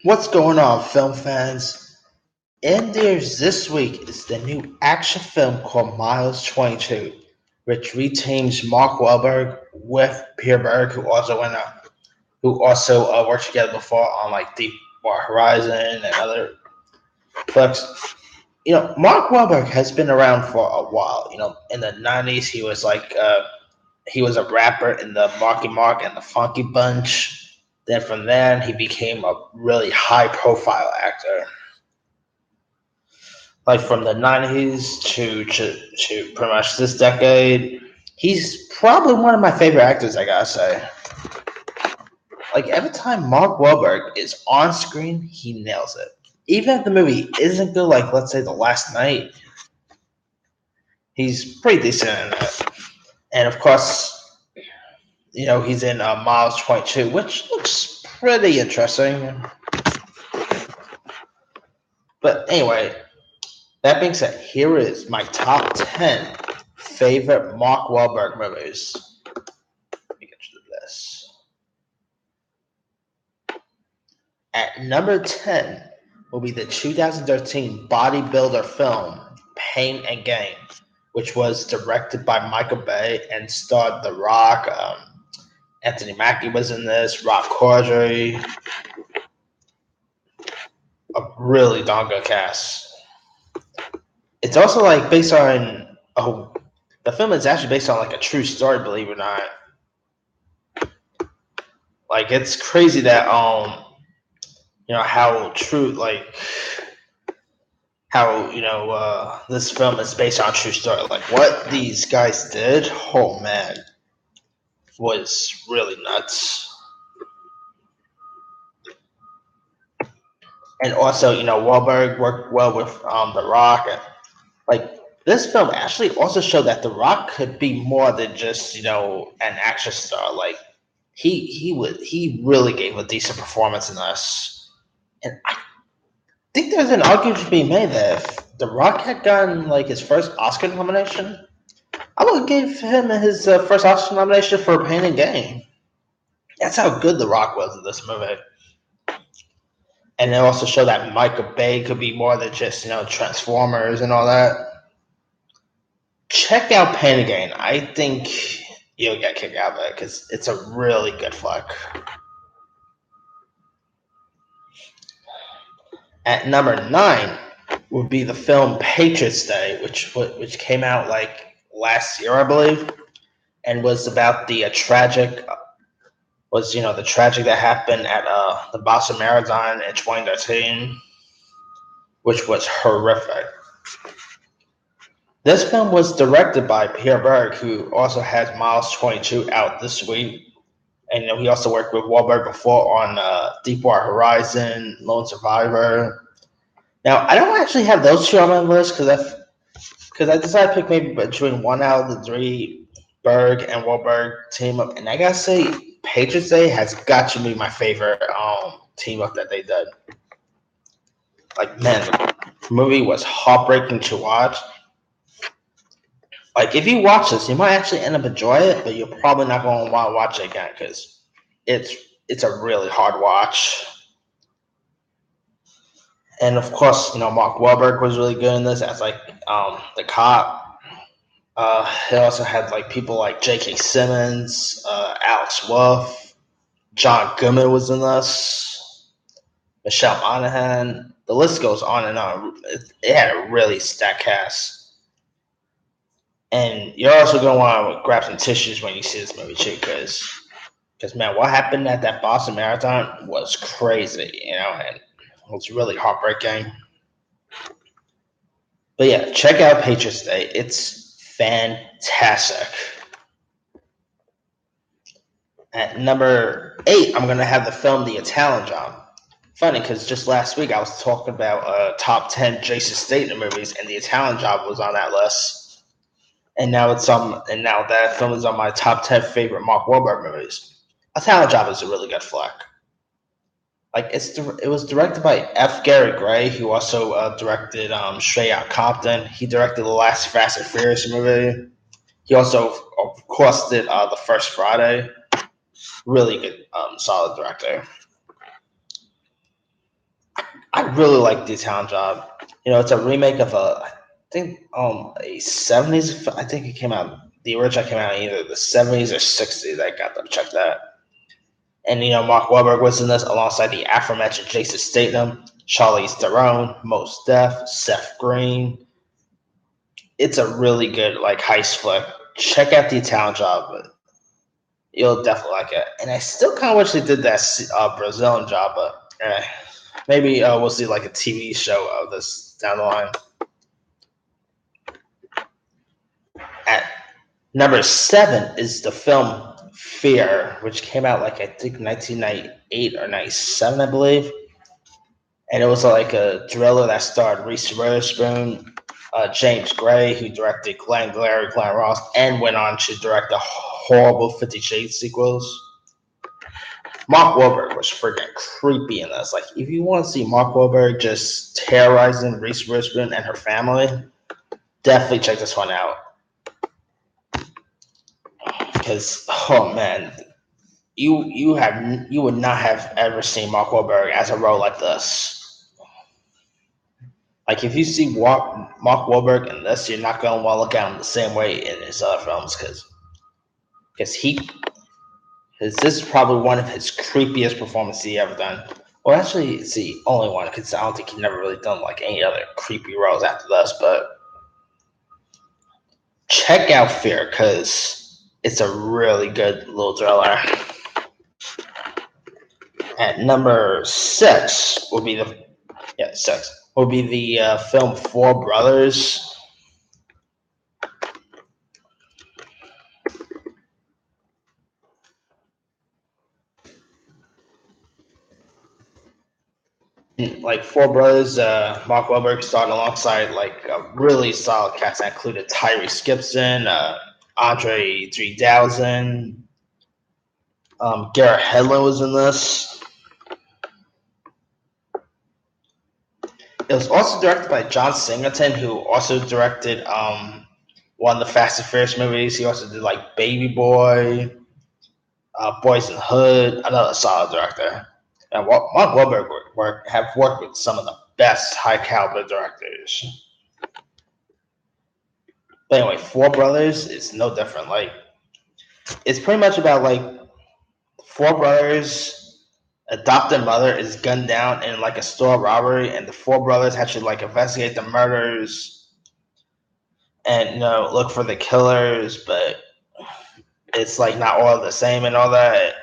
What's going on, film fans? In theaters this week is the new action film called Miles 22, which reteams Mark Wahlberg with Peter Berg, who also worked together before on like Deepwater Horizon and other flicks. Mark Wahlberg has been around for a while. In the '90s, he was a rapper in the Marky Mark and the Funky Bunch. Then from then, he became a really high profile actor. Like from the '90s to pretty much this decade. He's probably one of my favorite actors, I gotta say. Like every time Mark Wahlberg is on screen, he nails it. Even if the movie isn't good, like let's say The Last Night, he's pretty decent in it. And of course, he's in Miles 22, which looks pretty interesting. But anyway, that being said, here is my top 10 favorite Mark Wahlberg movies. Let me get you this. At number 10 will be the 2013 bodybuilder film Pain and Gain, which was directed by Michael Bay and starred The Rock. Anthony Mackie was in this, Rob Corddry. A really darn good cast. It's also like based on the film is actually based on like a true story, believe it or not. Like it's crazy that how true like how this film is based on a true story. Like what these guys did, oh man, was really nuts. And also, Wahlberg worked well with The Rock. And, like this film actually also showed that The Rock could be more than just an action star. Like he really gave a decent performance in this, and I think there's an argument to be made that if The Rock had gotten like his first Oscar nomination, I would give him his first Oscar nomination for Pain and Gain. That's how good The Rock was in this movie. And it also showed that Michael Bay could be more than just Transformers and all that. Check out Pain and Gain. I think you'll get kicked out of it because it's a really good flick. At number 9 would be the film Patriots Day, which came out like last year, I believe, and was about the tragic the tragic that happened at the Boston Marathon in 2013, which was horrific. This film was directed by Peter Berg, who also has Miles 22 out this week. And he also worked with Wahlberg before on Deepwater Horizon, Lone Survivor. Now, I don't actually have those two on my list because I decided to pick maybe between one out of the three Berg and Wahlberg team up. And I gotta say, Patriots Day has got to be my favorite team up that they did. Like, man, the movie was heartbreaking to watch. Like, if you watch this, you might actually end up enjoying it, but you're probably not going to want to watch it again because it's a really hard watch. And of course, Mark Wahlberg was really good in this as like the cop. It also had like people like J.K. Simmons, Alex Wolff, John Goodman was in this, Michelle Monaghan. The list goes on and on. It had a really stacked cast. And you're also going to want to grab some tissues when you see this movie too, because man, what happened at that Boston Marathon was crazy, and it was really heartbreaking. But yeah, check out Patriots Day. It's fantastic. At number 8, I'm going to have the film The Italian Job. Funny, because just last week I was talking about top 10 Jason Statham movies, and The Italian Job was on that list. And now that film is on my top 10 favorite Mark Wahlberg movies. Italian Job is a really good flick. Like it was directed by F. Gary Gray, who also directed Straight Outta Compton. He directed the last Fast and Furious movie. He also, of course, did the First Friday. Really good, solid director. I really like the Italian Job. It's a remake of I think a '70s. I think it came out. The original came out in either the '70s or '60s. I got to check that. And Mark Wahlberg was in this alongside the aforementioned Jason Statham, Charlize Theron, Mos Def, Seth Green. It's a really good like heist flick. Check out the Italian Job. You'll definitely like it. And I still kind of wish they did that Brazilian Job, but maybe we'll see like a TV show of this down the line. At number 7 is the film Fear, which came out like I think 1998 or '97, I believe. And it was like a thriller that starred Reese Witherspoon, James Gray, who directed Glenn Glary, Glenn Ross, and went on to direct the horrible 50 Shades sequels. Mark Wahlberg was freaking creepy in this. Like, if you want to see Mark Wahlberg just terrorizing Reese Witherspoon and her family, definitely check this one out. Because, oh man, you would not have ever seen Mark Wahlberg as a role like this. Like, if you see Mark Wahlberg in this, you're not going to want to look at him the same way in his other films, because this is probably one of his creepiest performances he ever done. Well, actually, it's the only one, because I don't think he never really done like any other creepy roles after this. But check out Fear, because it's a really good little thriller. At number 6 will be the film Four Brothers. Like Four Brothers, Mark Wahlberg starred alongside like a really solid cast that included Tyrese Gibson, Andre 3000, Garrett Hedlund was in this. It was also directed by John Singleton, who also directed one of the Fast and Furious movies. He also did like Baby Boy, Boys in the Hood. Another solid director. And Mark Wahlberg have worked with some of the best high caliber directors. But anyway, Four Brothers is no different. Like, it's pretty much about like four brothers' adopted mother is gunned down in like a store robbery, and the four brothers have to like investigate the murders and look for the killers. But it's like not all the same and all that.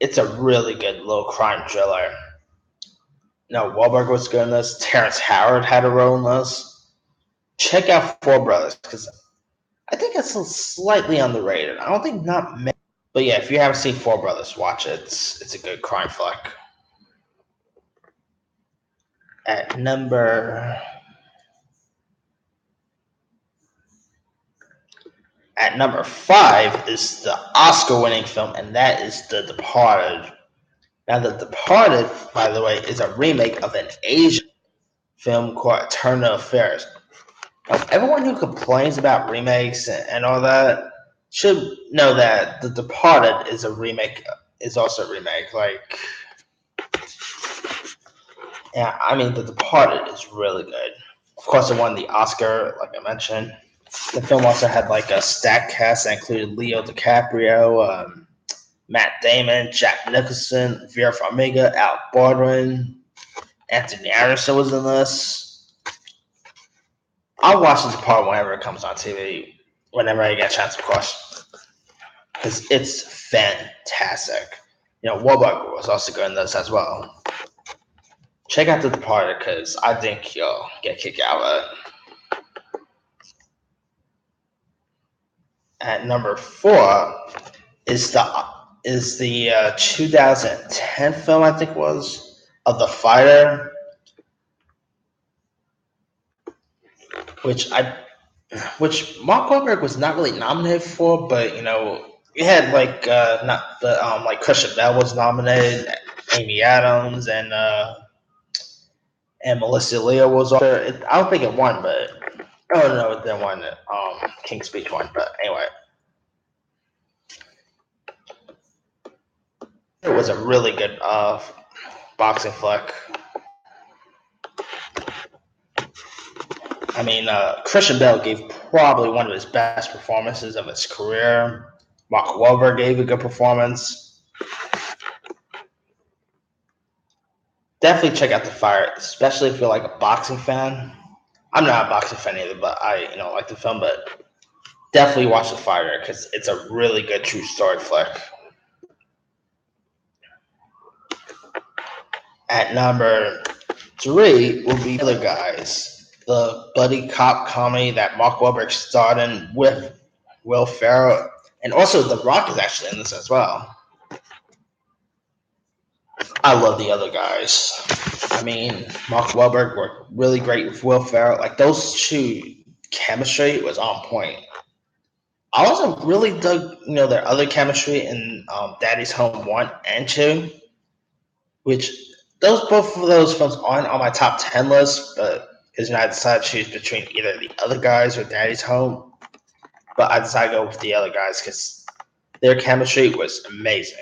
It's a really good little crime thriller. Wahlberg was good in this. Terrence Howard had a role in this. Check out Four Brothers, because I think it's slightly underrated. I don't think not many. But yeah, if you haven't seen Four Brothers, watch it. It's a good crime flick. At number 5 is the Oscar-winning film, and that is The Departed. Now, The Departed, by the way, is a remake of an Asian film called Eternal Affairs. Now, everyone who complains about remakes and all that should know that The Departed is a remake. Is also a remake. Like, yeah, I mean, The Departed is really good. Of course, it won the Oscar, like I mentioned. The film also had like a stacked cast that included Leo DiCaprio, Matt Damon, Jack Nicholson, Vera Farmiga, Al Baldwin, Anthony Anderson was in this. I'll watch this part whenever it comes on TV, whenever I get a chance, of course, because it's fantastic. Wahlberg was also good in this as well. Check out The Departed, because I think you'll get a kick out of it. At number 4 is the 2010 film, I think it was, of The Fighter, which Mark Wahlberg was not really nominated for, but it had like not the like Christian Bale was nominated, Amy Adams, and Melissa Leo was. I don't think it won, but no, it didn't win. King's Speech won, but anyway. It was a really good boxing flick. I mean, Christian Bale gave probably one of his best performances of his career. Mark Wahlberg gave a good performance. Definitely check out The Fire, especially if you're like a boxing fan. I'm not a boxing fan either, but I like the film. But definitely watch The Fire because it's a really good true story flick. At number 3 will be The Other Guys, the buddy cop comedy that Mark Wahlberg starred in with Will Ferrell, and also The Rock is actually in this as well. I love The Other Guys. I mean, Mark Wahlberg worked really great with Will Ferrell. Like those two chemistry was on point. I also really dug, their other chemistry in Daddy's Home 1 and 2, which both of those films aren't on my top 10 list, but because I decided to choose between either The Other Guys or Daddy's Home. But I decided to go with The Other Guys because their chemistry was amazing.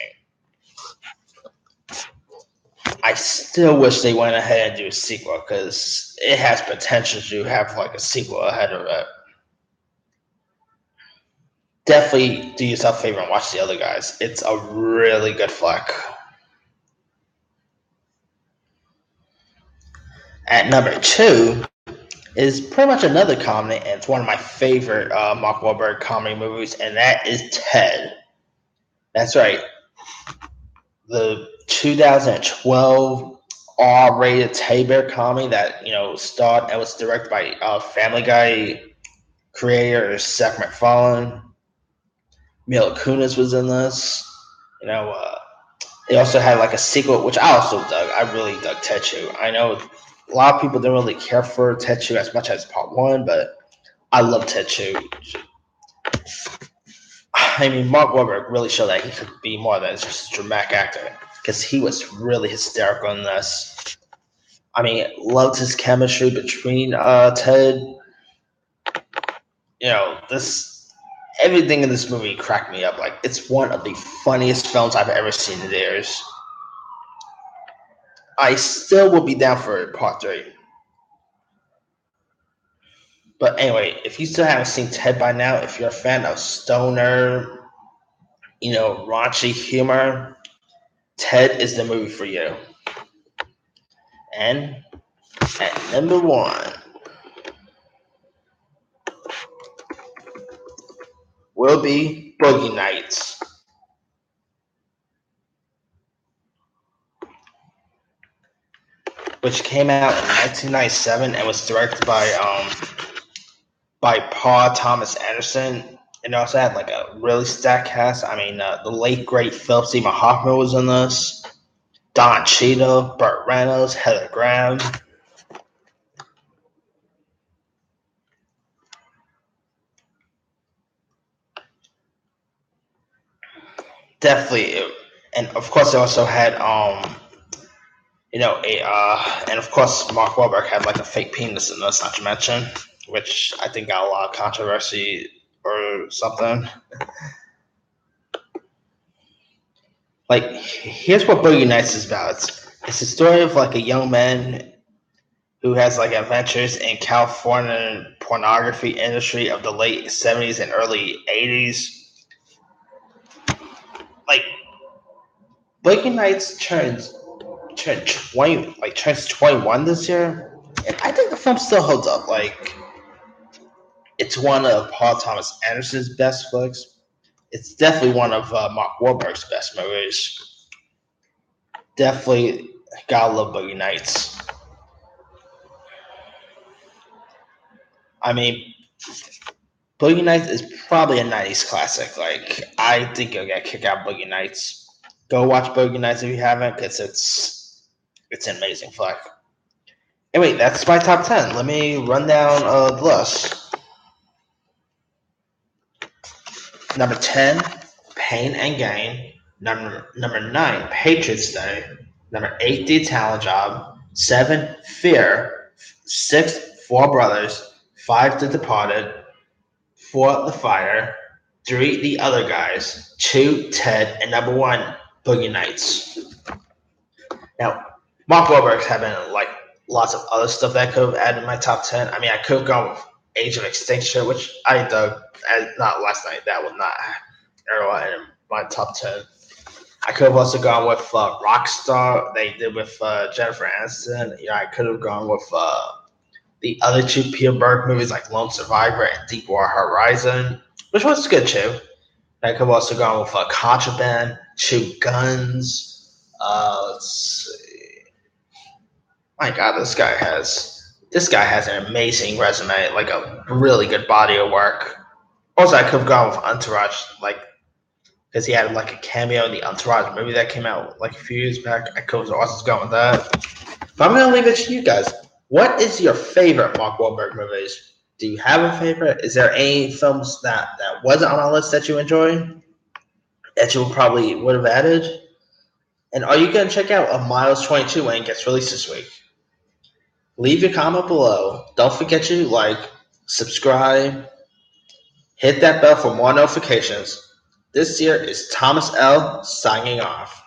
I still wish they went ahead and do a sequel because it has potential to have like a sequel ahead of it. Definitely do yourself a favor and watch The Other Guys. It's a really good flick. At number 2 is pretty much another comedy, and it's one of my favorite Mark Wahlberg comedy movies, and that is Ted. That's right. The 2012 R-rated Teddy Bear comedy that starred and was directed by Family Guy creator Seth MacFarlane. Mila Kunis was in this. They also had like a sequel, which I also dug. I really dug Ted 2. I know a lot of people didn't really care for Ted 2 as much as Part 1, but I love Ted 2. I mean, Mark Wahlberg really showed that he could be more than just a dramatic actor because he was really hysterical in this. I mean, loved his chemistry between Ted. Everything in this movie cracked me up. Like, it's one of the funniest films I've ever seen in theirs. I still will be down for Part 3. But anyway, if you still haven't seen Ted by now, if you're a fan of stoner, raunchy humor, Ted is the movie for you. And at number 1 will be Boogie Nights. Which came out in 1997 and was directed by Paul Thomas Anderson. And also had like a really stacked cast. I mean, the late great Philip Seymour Hoffman was in this. Don Cheadle, Burt Reynolds, Heather Graham. Definitely, and of course they also had and of course Mark Wahlberg had like a fake penis in this, not to mention, which I think got a lot of controversy or something. Like, here's what Boogie Nights is about. It's a story of like a young man who has like adventures in California pornography industry of the late 70s and early 80s. Like, Boogie Nights turns 21 this year, and I think the film still holds up. Like, it's one of Paul Thomas Anderson's best flicks. It's definitely one of Mark Wahlberg's best movies. Definitely gotta love Boogie Nights. I mean, Boogie Nights is probably a 90s classic. Like, I think you'll get kicked out of Boogie Nights. Go watch Boogie Nights if you haven't, because it's an amazing flick. Anyway, that's my top 10. Let me run down the list. Number 10, Pain and Gain. Number 9, Patriots Day. Number 8, The Italian Job. 7, Fear. 6, Four Brothers. 5, The Departed. 4, The Fire. 3, The Other Guys. 2, Ted. And number 1, Boogie Nights. Now, Mark Wahlberg's having like lots of other stuff that I could have added in my top 10. I mean, I could have gone with Age of Extinction, which I dug, not last night. That was not in my top 10. I could have also gone with Rockstar. They did with Jennifer Aniston. I could have gone with the other two Peter Berg movies like Lone Survivor and Deepwater Horizon, which was good too. I could have also gone with Contraband, Two Guns. Let's see. My God, this guy has an amazing resume, like a really good body of work. Also, I could have gone with Entourage, like because he had like a cameo in the Entourage movie that came out like a few years back. I could have also gone with that. But I'm gonna leave it to you guys. What is your favorite Mark Wahlberg movies? Do you have a favorite? Is there any films that wasn't on our list that you enjoyed that you probably would have added? And are you gonna check out a Miles 22 when it gets released this week? Leave your comment below. Don't forget to like, subscribe, hit that bell for more notifications. This year is Thomas L. signing off.